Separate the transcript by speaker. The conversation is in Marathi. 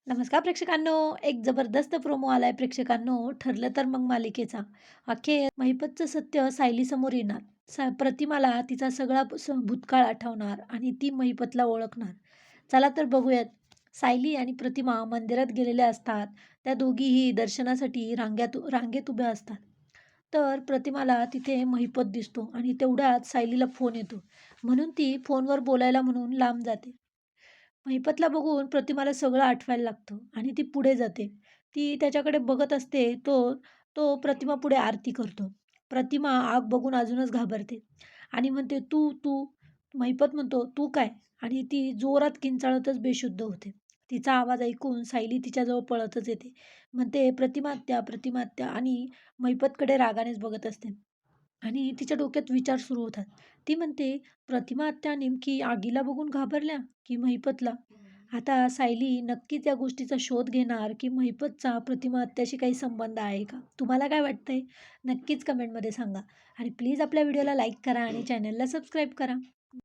Speaker 1: नमस्कार प्रेक्षकांनो, एक जबरदस्त प्रोमो आलाय प्रेक्षकांनो. ठरलं तर मग मालिकेचा. अखेर महिपतचं सत्य सायलीसमोर येणार. प्रतिमाला तिचा सगळा भूतकाळ आठवणार आणि ती महिपतला ओळखणार. चला तर बघूयात. सायली आणि प्रतिमा मंदिरात गेलेल्या असतात. त्या दोघीही दर्शनासाठी रांगेत उभ्या असतात. तर प्रतिमाला तिथे महिपत दिसतो आणि तेवढ्यात सायलीला फोन येतो. म्हणून ती फोनवर बोलायला म्हणून लांब जाते. महिपतला बघून प्रतिमाला सगळं आठवायला लागतं आणि ती पुढे जाते. ती त्याच्याकडे बघत असते. तो तो प्रतिमा पुढे आरती करतो. प्रतिमा आग बघून अजूनच घाबरते आणि म्हणते, "तू, तू." महिपत म्हणतो, "तू काय?" आणि ती जोरात किंचाळतच बेशुद्ध होते. तिचा आवाज ऐकून सायली तिच्याजवळ पळतच येते. म्हणते, "प्रतिमा आत्या, प्रतिमा आत्या." आणि महिपतकडे रागानेच बघत असते. आणि तिच्या डोक्यात विचार सुरू होतात. ती म्हणते, "प्रतिमा आत्या नेमकी आगीला बघून घाबरल्या की महिपतला?" आता सायली नक्कीच या गोष्टीचा शोध घेणार की महिपतचा प्रतिमा आत्याशी काही संबंध आहे का? तुम्हाला काय वाटतंय? नक्कीच कमेंटमध्ये सांगा आणि प्लीज आपल्या व्हिडिओला लाईक करा आणि चॅनलला सबस्क्राईब करा.